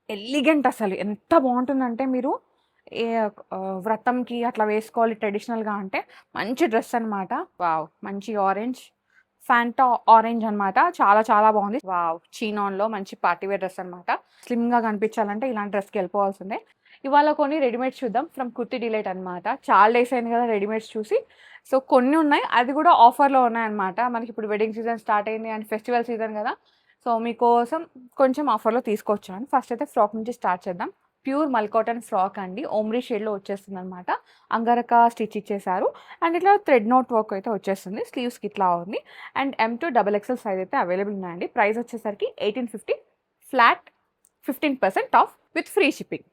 Elegant అసలు. ఎంత బావుంటుందంటే మీరు ఏ వ్రతంకి అట్లా వేసుకోవాలి ట్రెడిషనల్‌గా అంటే మంచి డ్రెస్ అనమాట. వావ్! మంచి ఆరెంజ్. ఫాంటా ఆరెంజ్ అనమాట. చాలా చాలా బావుంది. వావ్! చినాన్‌లో మంచి పార్టీ వేర్ డ్రెస్ అనమాట. స్లిమ్‌గా కనిపించాలంటే ఇలాంటి డ్రెస్‌కెళ్ళిపోవాల్సిందే. ఇవాళ కొన్ని రెడీమేడ్స్ చూద్దాం ఫ్రమ్ కుర్తి డిలైట్ అనమాట. చాలా డేస్ అయింది కదా రెడీమేడ్స్ చూసి. సో, కొన్ని ఉన్నాయి. అది కూడా ఆఫర్‌లో ఉన్నాయన్నమాట. మనకిప్పుడు వెడ్డింగ్ సీజన్ స్టార్ట్ అయింది అండ్ ఫెస్టివల్ సీజన్ కదా! సో, మీకోసం కొంచెం ఆఫర్‌లో తీసుకొచ్చాను. ఫస్ట్ అయితే ఫ్రాక్ నుంచి స్టార్ట్ చేద్దాం. ప్యూర్ మల్ కాటన్ ఫ్రాక్ అండి. ఓమ్రీ షేడ్‌లో వచ్చేస్తుందనమాట. అంగరక స్టిచ్ ఇచ్చేసారు. అండ్ ఇట్లా థ్రెడ్ నోట్ వర్క్ అయితే వచ్చేస్తుంది. స్లీవ్స్‌కి ఇట్లా ఉంది. And M2 double XL size అయితే అవైలబుల్ ఉన్నాయండి. ప్రైస్ వచ్చేసరికి 1850 flat 15% of with free shipping.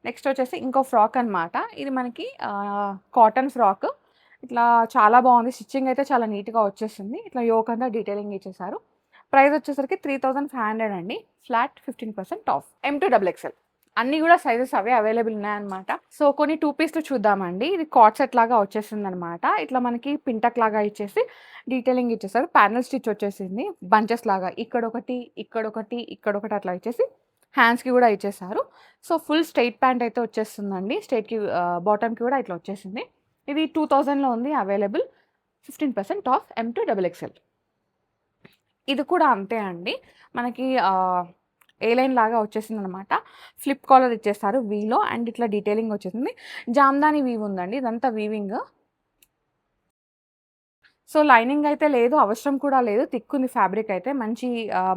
Next వచ్చేసి ఇంకో ఫ్రాక్ అనమాట. ఇది మనకి కాటన్ ఫ్రాక్. ఇట్లా చాలా బాగుంది. స్టిచ్చింగ్ అయితే చాలా నీట్‌గా వచ్చేసింది. ఇట్లా యోక్ అంతా డీటెయిలింగ్ ఇచ్చేసారు. ప్రైస్ వచ్చేసరికి 3500 అండి. Flat 15% of. M2 double XL. అన్నీ కూడా సైజెస్ అవే అవైలబుల్ ఉన్నాయన్నమాట. సో, కొన్ని 2 పీస్‌లు చూద్దామండి. ఇది కార్డ్ సెట్ లాగా వచ్చేసిందనమాట. ఇట్లా మనకి పింటక్ లాగా ఇచ్చేసి డీటెయిలింగ్ ఇచ్చేసారు. ప్యానెల్ స్టిచ్ వచ్చేసింది. బంచెస్ లాగా ఇక్కడొకటి, ఇక్కడొకటి, ఇక్కడొకటి అట్లా ఇచ్చేసి హ్యాండ్స్‌కి కూడా ఇచ్చేసారు. సో, ఫుల్ స్ట్రెయిట్ ప్యాంట్ అయితే వచ్చేస్తుందండి. బాటమ్‌కి కూడా ఇట్లా వచ్చేసింది. ఇది 2000లో ఉంది available. 15% of M2 double XL. ఇది కూడా అంతే అండి. మనకి ఏ లైన్ లాగా వచ్చేసిందనమాట. ఫ్లిప్ కాలర్ ఇచ్చేస్తారు వీలో అండ్ ఇట్లా డీటెయిలింగ్ వచ్చేసింది. జామ్దాని వీవ్ ఉందండి. ఇదంతా వీవింగ్. సో, లైనింగ్ అయితే లేదు. అవసరం కూడా లేదు. థిక్ ఉంది ఫ్యాబ్రిక్ అయితే. మంచి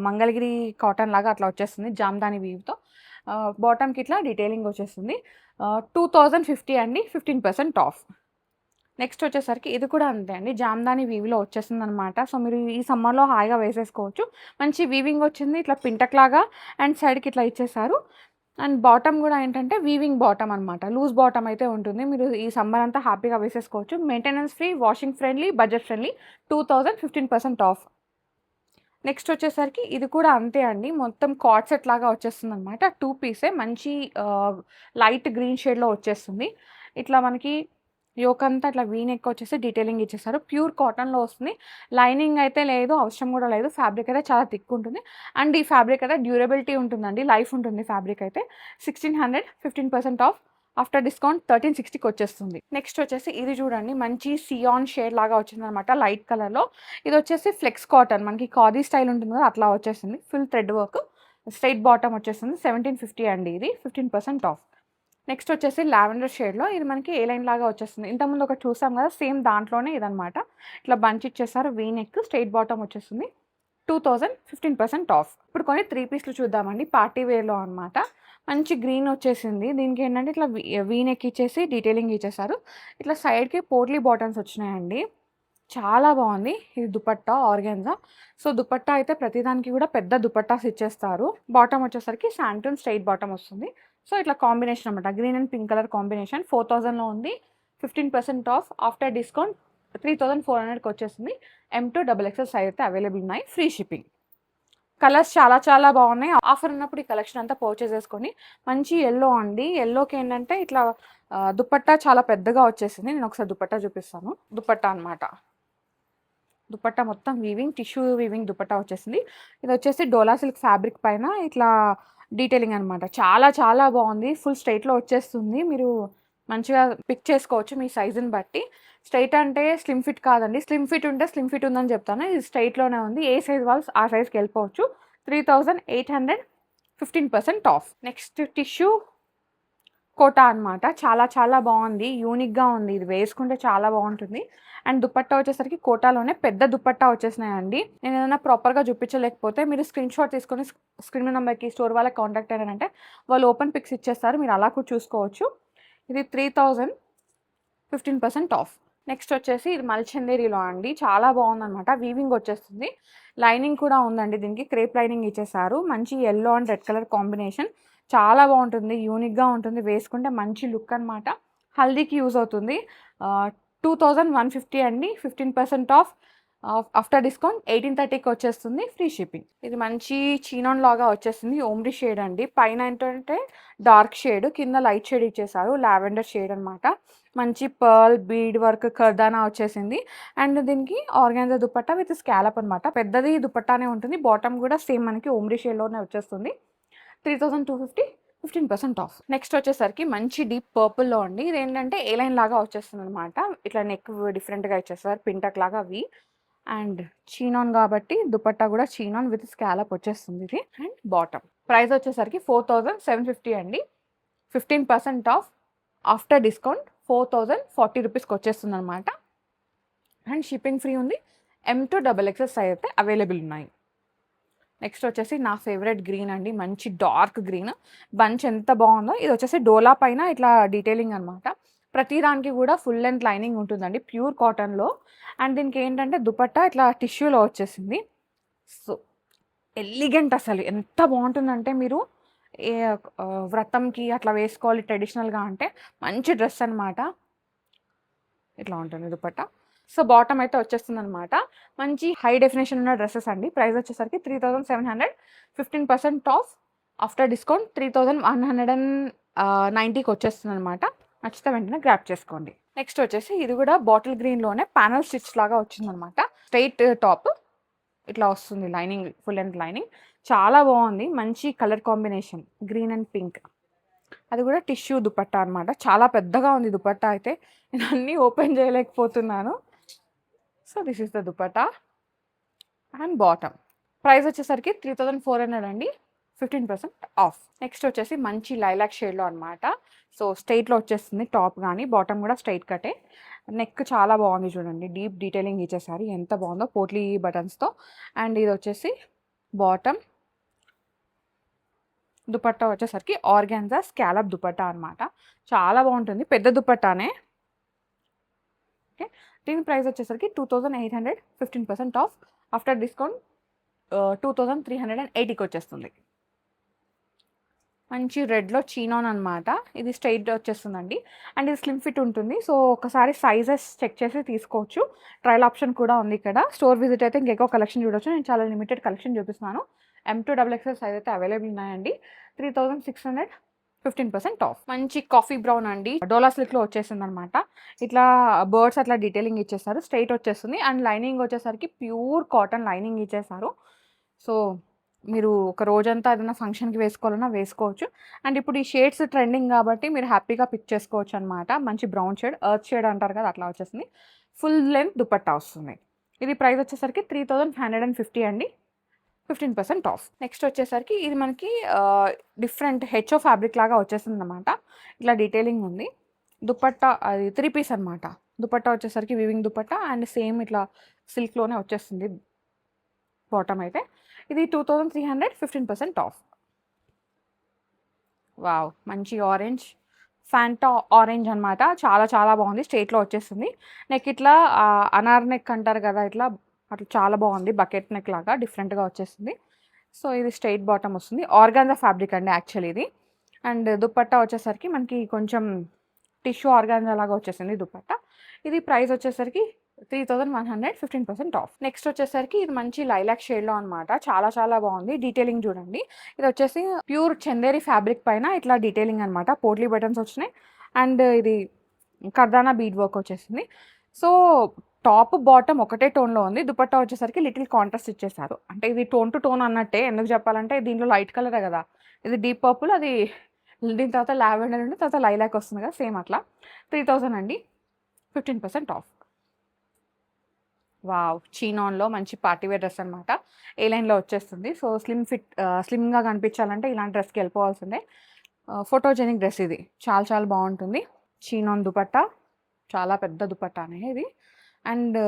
మంగళగిరి కాటన్ లాగా అట్లా వచ్చేస్తుంది జామ్దాని వీవ్‌తో. బాటమ్‌కి ఇట్లా డీటెయిలింగ్ వచ్చేస్తుంది. 2050 అండి. 15% ఆఫ్. నెక్స్ట్ వచ్చేసరికి ఇది కూడా అంతే అండి. జామ్దాని వీవ్‌లో వచ్చేసిందనమాట. సో, మీరు ఈ సమ్మర్‌లో హాయిగా వేసేసుకోవచ్చు. మంచి వీవింగ్ వచ్చింది. ఇట్లా పింటక్‌లాగా అండ్ సైడ్‌కి ఇట్లా ఇచ్చేసారు. అండ్ బాటమ్ గూడా ఏంటంటే వీవింగ్ బాటమ్ అనమాట. లూజ్ బాటమ్ అయితే ఉంటుంది. మీరు ఈ సమ్మర్ అంతా హ్యాపీగా వేసేసుకోవచ్చు. Maintenance free, washing friendly, budget friendly. 2000 15% of. Next వచ్చేసరికి ఇది కూడా అంతే అండి. మొత్తం కార్డ్ సెట్ లాగా వచ్చేస్తుందనమాట. 2 పీసే మంచి లైట్ గ్రీన్ షేడ్‌లో వచ్చేస్తుంది. ఇట్లా మనకి యోక్ అంతా ఇట్లా వీ నెక్ వచ్చేసి డీటెయిలింగ్ ఇచ్చేసారు. ప్యూర్ కాటన్‌లో వస్తుంది. లైనింగ్ అయితే లేదు. అవసరం కూడా లేదు. ఫ్యాబ్రిక్ అయితే చాలా థిక్ ఉంటుంది. అండ్ ఈ ఫ్యాబ్రిక్ అయితే డ్యూరబిలిటీ ఉంటుందండి. లైఫ్ ఉంటుంది ఫ్యాబ్రిక్ అయితే. 1600 15% ఆఫ్. ఆఫ్టర్ డిస్కౌంట్ 1360కి వచ్చేస్తుంది. నెక్స్ట్ వచ్చేసి ఇది చూడండి. మంచి సియాన్ షేడ్ లాగా వచ్చిందనమాట లైట్ కలర్‌లో. ఇదొచ్చేసి ఫ్లెక్స్ కాటన్. మనకి ఖాదీ స్టైల్ ఉంటుంది కదా! అట్లా వచ్చేసింది. Full thread work. Straight bottom వచ్చేసింది. 1750 అండి ఇది. 15% ఆఫ్. నెక్స్ట్ వచ్చేసి లావెండర్ షేడ్‌లో ఇది మనకి ఏ లైన్ లాగా వచ్చేస్తుంది. ఇంతకుముందు ఒకటి చూసాం కదా! సేమ్ దాంట్లోనే ఇదనమాట. ఇట్లా బంచ్ ఇచ్చేసారు. వీ నెక్, స్ట్రెయిట్ బాటమ్ వచ్చేస్తుంది. 2000 15% ఆఫ్. ఇప్పుడు కొన్ని 3 పీస్‌లు చూద్దామండి. పార్టీ వేర్‌లో అనమాట. మంచి గ్రీన్ వచ్చేసింది. దీనికేంటంటే ఇట్లా వీ నెక్ ఇచ్చేసి డీటెయిలింగ్ ఇచ్చేసారు. ఇట్లా సైడ్‌కి పోట్లీ బాటమ్స్ వచ్చినాయండి. చాలా బావుంది. ఇది దుపట్టా ఆర్గాన్జా. సో, దుపట్టా అయితే ప్రతిదానికి కూడా పెద్ద దుపట్టాస్ ఇచ్చేస్తారు. బాటమ్ వచ్చేసరికి శాంటూన్ స్ట్రెయిట్ బాటమ్ వస్తుంది. సో, ఇట్లా కాంబినేషన్ అనమాట. Green and pink colour combination 4000లో ఉంది. 15% ఆఫ్. ఆఫ్టర్ డిస్కౌంట్ 3400కి వచ్చేసింది. M2 డబుల్ ఎక్స్ఎల్ సైజ్ అయితే అవైలబుల్ ఉన్నాయి. Free shipping. కలర్స్ చాలా చాలా బావున్నాయి. ఆఫర్ ఉన్నప్పుడు ఈ కలెక్షన్ అంతా పర్చేజ్ చేసుకొని మంచి యెల్లో అండి. యెల్లోకి ఏంటంటే ఇట్లా దుపట్టా చాలా పెద్దగా వచ్చేసింది. నేను ఒకసారి దుపట్టా చూపిస్తాను. దుపట్టా అనమాట. దుపట్టా మొత్తం వీవింగ్, టిష్యూ వీవింగ్ దుపట్టా వచ్చేసింది. ఇదొచ్చేసి డోలా సిల్క్ ఫ్యాబ్రిక్ పైన ఇట్లా డీటెయిలింగ్ అనమాట. చాలా చాలా బావుంది. ఫుల్ స్ట్రెయిట్‌లో వచ్చేస్తుంది. మీరు మంచిగా పిక్ చేసుకోవచ్చు మీ సైజుని బట్టి. స్ట్రెయిట్ అంటే స్లిమ్ ఫిట్ కాదండి. స్లిమ్ ఫిట్ ఉంటే స్లిమ్ ఫిట్ ఉందని చెప్తాను. ఇది స్ట్రెయిట్‌లోనే ఉంది. ఏ సైజ్ వాళ్ళు ఆ సైజ్‌కెళ్ళిపోవచ్చు. 3800 15% ఆఫ్. నెక్స్ట్ టిష్యూ కోటా అనమాట. చాలా చాలా బావుంది. యూనిక్‌గా ఉంది. ఇది వేసుకుంటే చాలా బావుంటుంది. అండ్ దుపట్టా వచ్చేసరికి కోటాలోనే పెద్ద దుపట్టా వచ్చేసినాయండి. నేనేదైనా ప్రాపర్‌గా చూపించలేకపోతే మీరు స్క్రీన్ షాట్ తీసుకొని స్క్రీన్ నంబర్‌కి స్టోర్ వాళ్ళకి కాంటాక్ట్ అయ్యారంటే వాళ్ళు ఓపెన్ పిక్స్ ఇచ్చేస్తారు. మీరు అలా కూడా చూసుకోవచ్చు. ఇది 3000 15% ఆఫ్. నెక్స్ట్ వచ్చేసి ఇది మల్చందేరిలో అండి. చాలా బావుందనమాట. వీవింగ్ వచ్చేస్తుంది. లైనింగ్ కూడా ఉందండి దీనికి. క్రేప్ లైనింగ్ ఇచ్చేసారు. మంచి yellow and red colour combination. చాలా బావుంటుంది. యూనిక్‌గా ఉంటుంది. వేసుకుంటే మంచి లుక్ అనమాట. హల్దీకి యూజ్ అవుతుంది. 2150 అండి. 15% ఆఫ్. ఆఫ్టర్ డిస్కౌంట్ 1830కి వచ్చేస్తుంది. Free shipping. ఇది మంచి చీనాన్ లాగా వచ్చేసింది. ఓమ్రీ షేడ్ అండి. పైన ఏంటంటే డార్క్ షేడ్, కింద లైట్ షేడ్ ఇచ్చేసారు. లావెండర్ షేడ్ అనమాట. మంచి పర్ల్, బీడ్ వర్క్, కర్దానా వచ్చేసింది. అండ్ దీనికి ఆర్గాన్జా దుపట్టా విత్ స్కాలప్ అనమాట. పెద్దది దుపట్టానే ఉంటుంది. బాటమ్ కూడా సేమ్ మనకి ఓమ్రీ షేడ్‌లోనే వచ్చేస్తుంది. 3250, 15% ఆఫ్. నెక్స్ట్ వచ్చేసరికి మంచి డీప్ పర్పుల్‌లో అండి. ఇదేంటంటే ఏ లైన్ లాగా వచ్చేస్తుందనమాట. ఇట్లా నెక్ డిఫరెంట్‌గా ఇచ్చేస్తారు. పింటక్ లాగా వి అండ్ చీనాన్ కాబట్టి దుపట్టా కూడా చీనాన్ విత్ స్కాలప్ వచ్చేస్తుంది ఇది. అండ్ బాటమ్ ప్రైస్ వచ్చేసరికి 4750 అండి. 15% ఆఫ్. ఆఫ్టర్ డిస్కౌంట్ 4040 రూపీస్కి వచ్చేస్తుంది అనమాట. అండ్ షిప్పింగ్ ఫ్రీ ఉంది. M2XXL సైజ్ అయితే అవైలబుల్ ఉన్నాయి. నెక్స్ట్ వచ్చేసి నా ఫేవరెట్ గ్రీన్ అండి. మంచి డార్క్ గ్రీన్ బంచ్ ఎంత బాగుందో. ఇది వచ్చేసి డోలా పైన ఇట్లా డీటెయిలింగ్ అనమాట. ప్రతి దానికి కూడా ఫుల్ లెంత్ లైనింగ్ ఉంటుందండి ప్యూర్ కాటన్లో. అండ్ దీనికి ఏంటంటే దుపట్టా ఇట్లా టిష్యూలో వచ్చేసింది. సో ఎలిగెంట్ అసలు ఎంత బాగుంటుందంటే మీరు ఏ వ్రతంకి అట్లా వేసుకోవాలి ట్రెడిషనల్గా అంటే మంచి డ్రెస్ అనమాట. ఇట్లా ఉంటుంది దుపట్టా. సో బాటమ్ అయితే వచ్చేస్తుంది అనమాట. మంచి హై డెఫినేషన్ ఉన్న డ్రెస్సెస్ అండి. ప్రైస్ వచ్చేసరికి 3700, 15% ఆఫ్. ఆఫ్టర్ డిస్కౌంట్ 3190కి వచ్చేస్తుంది అనమాట. నచ్చితే వెంటనే గ్రాప్ చేసుకోండి. నెక్స్ట్ వచ్చేసి ఇది కూడా బాటిల్ గ్రీన్లోనే ప్యానల్ స్టిచ్ లాగా వచ్చిందనమాట. స్ట్రైట్ టాప్ ఇట్లా వస్తుంది లైనింగ్, ఫుల్ అండ్ లైనింగ్ చాలా బాగుంది. మంచి colour combination green and pink. అది కూడా టిష్యూ దుపట్టా అనమాట. చాలా పెద్దగా ఉంది దుపట్టా అయితే. నేను అన్నీ ఓపెన్ చేయలేకపోతున్నాను. So this is the dupatta and bottom. Price వచ్చేసరికి 3400 అండి. 15% ఆఫ్. నెక్స్ట్ వచ్చేసి మంచి లైలాక్ షేడ్లో అనమాట. సో స్ట్రైట్లో వచ్చేస్తుంది టాప్ కానీ బాటమ్ కూడా స్ట్రైట్ కటే. నెక్ చాలా బాగుంది చూడండి. డీప్ డీటెయిలింగ్ ఇచ్చేసారి ఎంత బాగుందో పోట్లీ బటన్స్తో. అండ్ ఇది వచ్చేసి బాటమ్. దుపట్టా వచ్చేసరికి ఆర్గాన్జా స్కాలప్ దుపట్టా అనమాట. చాలా బాగుంటుంది. పెద్ద దుపట్టానే. ఓకే, దీని ప్రైస్ వచ్చేసరికి 2800, 15% ఆఫ్. ఆఫ్టర్ డిస్కౌంట్ 2380కి వచ్చేస్తుంది. మంచి రెడ్లో చీనాన్ అనమాట. ఇది స్ట్రైట్ వచ్చేస్తుందండి. అండ్ ఇది స్లిమ్ ఫిట్ ఉంటుంది. సో ఒకసారి సైజెస్ చెక్ చేసి తీసుకోవచ్చు. ట్రయల్ ఆప్షన్ కూడా ఉంది ఇక్కడ. స్టోర్ విజిట్ అయితే ఇంకెక్కువ కలెక్షన్ చూడవచ్చు. నేను చాలా లిమిటెడ్ కలెక్షన్ చూపిస్తున్నాను. M2XXL సైజ్ అయితే అవైలబుల్ ఉన్నాయండి. 3600, 15% ఆఫ్. మంచి కాఫీ బ్రౌన్ అండి. డోలా సిల్క్లో వచ్చేసింది అనమాట. ఇట్లా బర్డ్స్ అట్లా డీటెయిలింగ్ ఇచ్చేస్తారు. స్ట్రైట్ వచ్చేస్తుంది. అండ్ లైనింగ్ వచ్చేసరికి ప్యూర్ కాటన్ లైనింగ్ ఇచ్చేసారు. సో మీరు ఒక రోజంతా ఏదైనా ఫంక్షన్కి వేసుకోవాలన్నా వేసుకోవచ్చు. అండ్ ఇప్పుడు ఈ షేడ్స్ ట్రెండింగ్ కాబట్టి మీరు హ్యాపీగా పిక్ చేసుకోవచ్చు అనమాట. మంచి బ్రౌన్ షేడ్, ఎర్త్ షేడ్ అంటారు కదా, అట్లా వచ్చేసింది. ఫుల్ లెంత్ దుపట్టా వస్తుంది. ఇది ప్రైస్ వచ్చేసరికి 3550 అండి. 15% ఆఫ్. నెక్స్ట్ వచ్చేసరికి ఇది మనకి డిఫరెంట్ హెచ్ఓ ఫ్యాబ్రిక్ లాగా వచ్చేసింది అనమాట. ఇట్లా డీటెయిలింగ్ ఉంది. దుపట్టా అది 3 పీస్ అనమాట. దుపట్టా వచ్చేసరికి వివింగ్ దుపట్టా అండ్ సేమ్ ఇట్లా సిల్క్లోనే వచ్చేస్తుంది బాటమ్ అయితే. ఇది 2300, 15% ఆఫ్. వావ్, మంచి ఆరెంజ్ ఫ్యాంటా ఆరెంజ్ అనమాట. చాలా చాలా బాగుంది. స్ట్రైట్లో వచ్చేస్తుంది. నెక్ ఇట్లా అనార్ నెక్ అంటారు కదా, ఇట్లా అట్లా చాలా బాగుంది. బకెట్ నెక్ లాగా డిఫరెంట్గా వచ్చేస్తుంది. సో ఇది స్ట్రైట్ బాటమ్ వస్తుంది. ఆర్గాన్జా ఫ్యాబ్రిక్ అండి యాక్చువల్లీ ఇది. అండ్ దుపట్టా వచ్చేసరికి మనకి కొంచెం టిష్యూ ఆర్గాన్జా లాగా వచ్చేసింది దుపట్టా. ఇది ప్రైస్ వచ్చేసరికి 3100, 15% ఆఫ్. నెక్స్ట్ వచ్చేసరికి ఇది మంచి లైలాక్ షేడ్లో అనమాట. చాలా చాలా బాగుంది. డీటెయిలింగ్ చూడండి. ఇది వచ్చేసి ప్యూర్ చందేరి ఫ్యాబ్రిక్ పైన ఇట్లా డీటెయిలింగ్ అనమాట. పోట్లీ బటన్స్ వచ్చినాయి. అండ్ ఇది కర్దానా బీడ్ వర్క్ వచ్చేసింది. సో టాప్ బాటమ్ ఒకటే టోన్లో ఉంది. దుపట్టా వచ్చేసరికి లిటిల్ కాంట్రాస్ట్ ఇచ్చేసారు. అంటే ఇది టోన్ టు టోన్ అన్నట్టే. ఎందుకు చెప్పాలంటే దీంట్లో లైట్ కలరే కదా, ఇది డీప్ పర్పుల్, అది దీని తర్వాత లావెండర్ ఉండి తర్వాత లైలాక్ వస్తుంది కదా, సేమ్ అట్లా. 3000 అండి. 15% ఆఫ్. వావ్, చీనాన్లో మంచి పార్టీవేర్ డ్రెస్ అనమాట. ఏ లైన్లో వచ్చేస్తుంది. సో స్లిమ్గా కనిపించాలంటే ఇలాంటి డ్రెస్కి వెళ్ళిపోవాల్సిందే. ఫోటోజెనిక్ డ్రెస్ ఇది. చాలా చాలా బాగుంటుంది. చీనాన్ దుపట్టా, చాలా పెద్ద దుపట్టానే ఇది. అండ్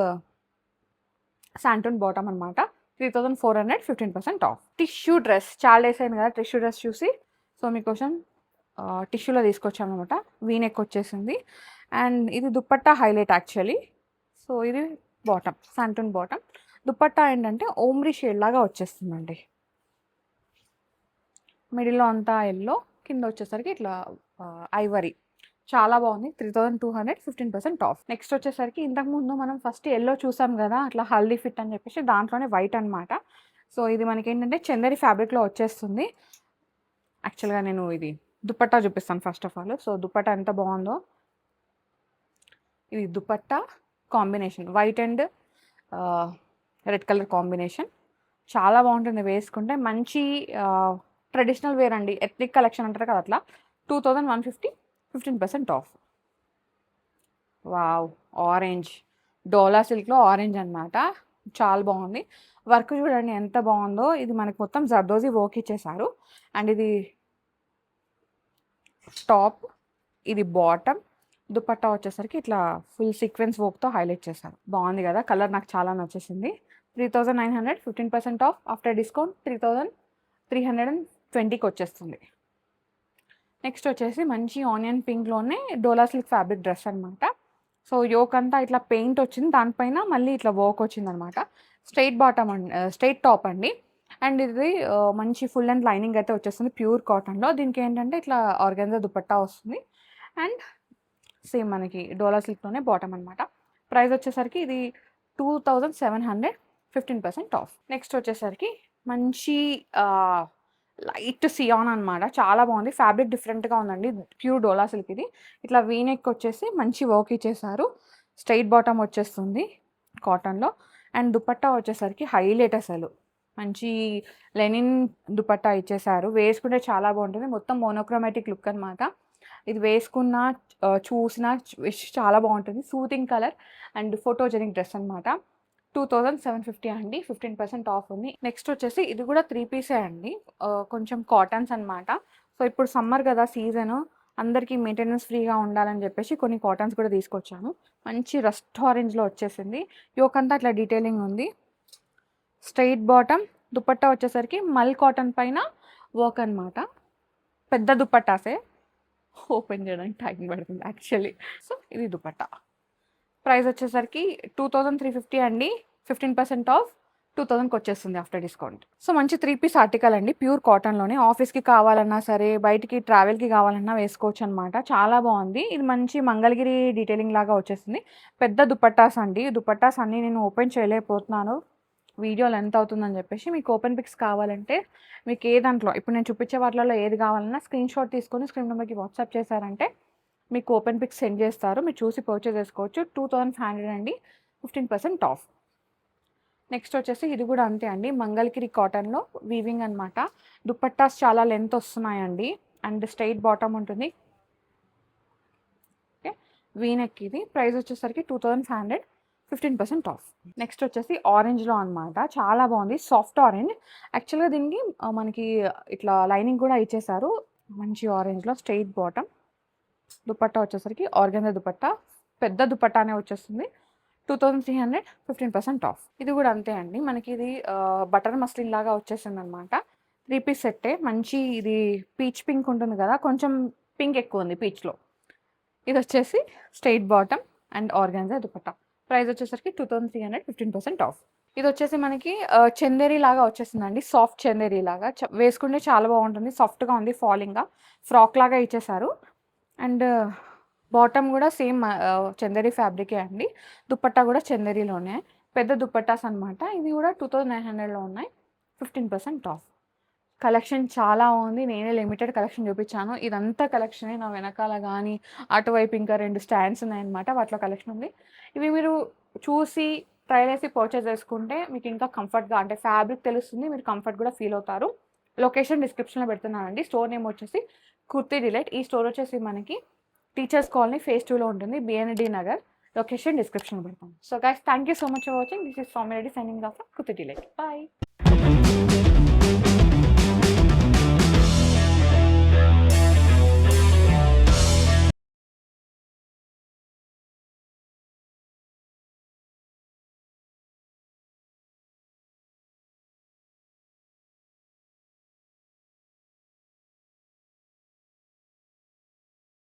శాంటూన్ బాటమ్ అనమాట. 3400, 15% ఆఫ్. టిష్యూ డ్రెస్ చాలా డేస్ అయింది కదా టిష్యూ డ్రెస్ చూసి. సో మీకోసం టిష్యూలో తీసుకొచ్చాము అనమాట. వీనెక్ వచ్చేసింది. అండ్ ఇది దుపట్టా హైలైట్ యాక్చువల్లీ. సో ఇది బాటమ్, శాంటూన్ బాటమ్. దుపట్టా ఏంటంటే ఓమ్రీ షేడ్ లాగా వచ్చేస్తుందండి. మిడిల్లో అంతా ఎల్లో, కింద వచ్చేసరికి ఇట్లా ఐవరీ. చాలా బాగుంది. 3200, 15% ఆఫ్. నెక్స్ట్ వచ్చేసరికి ఇంతకుముందు మనం ఫస్ట్ ఎల్లో చూసాం కదా, అట్లా హల్దీ ఫిట్ అని చెప్పేసి దాంట్లోనే వైట్ అనమాట. సో ఇది మనకి ఏంటంటే చందేరి ఫ్యాబ్రిక్లో వచ్చేస్తుంది. యాక్చువల్గా నేను ఇది దుపట్టా చూపిస్తాను first of all. So dupatta ఎంత బాగుందో. ఇది dupatta combination white and red colour combination. చాలా బాగుంటుంది వేసుకుంటే. మంచి ట్రెడిషనల్ వేర్ అండి, ఎథ్నిక్ కలెక్షన్ అంటారు కదా అట్లా. 2150, 15% ఆఫ్. వావ్! ఆరెంజ్, డోలా సిల్క్‌లో ఆరెంజ్ అనమాట. చాలా బాగుంది. వర్క్ చూడండి ఎంత బాగుందో. ఇది మనకి మొత్తం జర్దోజీ వర్క్ ఇచ్చేసారు. అండ్ ఇది టాప్, ఇది బాటమ్. దుపట్టా వచ్చేసరికి ఇట్లా ఫుల్ సీక్వెన్స్ వర్క్తో హైలైట్ చేశారు. బాగుంది కదా, కలర్ నాకు చాలా నచ్చేసింది. 3900, 15% ఆఫ్. ఆఫ్టర్ డిస్కౌంట్ 3320కి వచ్చేస్తుంది. నెక్స్ట్ వచ్చేసి మంచి ఆనియన్ పింక్లోనే డోలా సిల్క్ ఫ్యాబ్రిక్ డ్రెస్ అనమాట. సో యోక్ అంతా ఇట్లా పెయింట్ వచ్చింది, దానిపైన మళ్ళీ ఇట్లా వర్క్ వచ్చింది అనమాట. స్ట్రైట్ బాటమ్ అండి, స్ట్రైట్ టాప్ అండి. అండ్ ఇది మంచి ఫుల్ అండ్ లైనింగ్ అయితే వచ్చేస్తుంది ప్యూర్ కాటన్లో. దీనికి ఏంటంటే ఇట్లా ఆర్గాన్జా దుపట్టా వస్తుంది. అండ్ సేమ్ మనకి డోలా సిల్క్లోనే బాటమ్ అనమాట. ప్రైస్ వచ్చేసరికి ఇది 2700, 15% ఆఫ్. నెక్స్ట్ వచ్చేసరికి మంచి లైట్ సియాన్ అనమాట. చాలా బాగుంది, ఫ్యాబ్రిక్ డిఫరెంట్గా ఉందండి. ప్యూర్ డోలా సిల్క్ ఇది. ఇట్లా వీనెక్ వచ్చేసి మంచి వర్క్ ఇచ్చేసారు. స్ట్రైట్ బాటమ్ వచ్చేస్తుంది కాటన్లో. అండ్ దుపట్టా వచ్చేసరికి హైలైట్ అసలు. మంచి లెనిన్ దుపట్టా ఇచ్చేసారు. వేసుకుంటే చాలా బాగుంటుంది. మొత్తం మోనోక్రోమాటిక్ లుక్ అనమాట. ఇది వేసుకున్న చూసిన చాలా బాగుంటుంది. Soothing colour and photogenic dress అనమాట. 2750 అండి, 15% ఆఫ్ ఉంది. నెక్స్ట్ వచ్చేసి ఇది కూడా 3 పీసే అండి. కొంచెం కాటన్స్ అనమాట. సో ఇప్పుడు సమ్మర్ కదా సీజన్, అందరికీ మెయింటెనెన్స్ ఫ్రీగా ఉండాలని చెప్పేసి కొన్ని కాటన్స్ కూడా తీసుకొచ్చాను. మంచి రస్ట్ ఆరెంజ్లో వచ్చేసింది. యోకంతా అట్లా డీటెయిలింగ్ ఉంది. స్ట్రైట్ బాటమ్, దుపట్టా వచ్చేసరికి మల్ కాటన్ పైన వర్క్ అనమాట. పెద్ద దుపట్టాసే, ఓపెన్ చేయడానికి టైం పడుతుంది యాక్చువల్లీ. సో ఇది దుపట్టా. ప్రైస్ వచ్చేసరికి 2350 అండి, 15% ఆఫ్. 2000కి వచ్చేస్తుంది ఆఫ్టర్ డిస్కౌంట్. సో మంచి 3 పీస్ ఆర్టికల్ అండి, ప్యూర్ కాటన్లోనే. ఆఫీస్కి కావాలన్నా సరే, బయటికి ట్రావెల్కి కావాలన్నా వేసుకోవచ్చు అనమాట. చాలా బాగుంది. ఇది మంచి మంగళగిరి డీటెయిలింగ్ లాగా వచ్చేసింది. పెద్ద దుపట్టాస్ అండి. దుపట్టాస్ అన్నీ నేను ఓపెన్ చేయలేకపోతున్నాను, వీడియో లెంత్ అవుతుందని చెప్పేసి. మీకు ఓపెన్ పిక్స్ కావాలంటే మీకు ఏ దాంట్లో ఇప్పుడు నేను చూపించే వాటిలో ఏది కావాలన్నా స్క్రీన్ షాట్ తీసుకొని స్క్రీన్ నెంబర్కి వాట్సాప్ చేశారంటే మీకు ఓపెన్ పిక్స్ సెండ్ చేస్తారు. మీరు చూసి పర్చేస్ చేసుకోవచ్చు. 2500 అండి, 15% ఆఫ్. నెక్స్ట్ వచ్చేసి ఇది కూడా అంతే అండి, మంగళగిరి కాటన్లో వీవింగ్ అనమాట. దుపట్టాస్ చాలా లెంత్ వస్తున్నాయండి. అండ్ స్ట్రైట్ బాటమ్ ఉంటుంది. Okay, V-neck. ఇది ప్రైస్ వచ్చేసరికి 2500, 15% ఆఫ్. నెక్స్ట్ వచ్చేసి ఆరెంజ్లో అనమాట. చాలా బాగుంది, సాఫ్ట్ ఆరెంజ్. యాక్చువల్గా దీనికి మనకి ఇట్లా లైనింగ్ కూడా ఇచ్చేసారు. మంచి ఆరెంజ్లో స్ట్రైట్ బాటమ్. దుపట్టా వచ్చేసరికి ఆర్గాన్జా దుపట్టా, పెద్ద దుపట్టానే వచ్చేస్తుంది. 2300, 15% ఆఫ్. ఇది కూడా అంతే అండి, మనకి ఇది బటర్ మస్లిన్ లాగా వచ్చేసింది అనమాట. 3 పీస్ సెట్టే. మంచి ఇది పీచ్ పింక్ ఉంటుంది కదా, కొంచెం పింక్ ఎక్కువ ఉంది పీచ్లో. ఇది వచ్చేసి straight bottom and organza dupatta. Price వచ్చేసరికి 2300, 15% ఆఫ్. ఇది వచ్చేసి మనకి చందేరి లాగా వచ్చేసిందండి, సాఫ్ట్ చందేరి లాగా. వేసుకుంటే చాలా బాగుంటుంది, సాఫ్ట్గా ఉంది, ఫాలింగ్గా ఫ్రాక్ లాగా ఇచ్చేసారు. అండ్ బాటమ్ కూడా సేమ్ చందేరి ఫ్యాబ్రికే అండి. దుపట్టా కూడా చందేరిలోనే, పెద్ద దుపట్టాస్ అనమాట. ఇది కూడా 2900లో ఉన్నాయి, 15% ఆఫ్. కలెక్షన్ చాలా ఉంది. నేనే లిమిటెడ్ కలెక్షన్ చూపించాను. ఇదంతా కలెక్షనే. నా వెనకాల కానీ అటువైపు ఇంకా 2 స్టాండ్స్ ఉన్నాయన్నమాట, వాటిలో కలెక్షన్ ఉంది. ఇవి మీరు చూసి ట్రైల్ వేసి పర్చేస్ చేసుకుంటే మీకు ఇంకా కంఫర్ట్గా, అంటే ఫ్యాబ్రిక్ తెలుస్తుంది, మీరు కంఫర్ట్ కూడా ఫీల్ అవుతారు. లొకేషన్ డిస్క్రిప్షన్లో పెడుతున్నానండి. స్టోర్ నేమ్ వచ్చేసి కుర్తి డిలైట్. ఈ స్టోర్ వచ్చేసి మనకి టీచర్స్ కాలనీ phase 2లో ఉంటుంది, బిఎన్డి నగర్. లొకేషన్ డిస్క్రిప్షన్లో పెడతాను. So guys, thank you so much for watching. This is Soumya Reddy signing off Kurti Delight. Bye.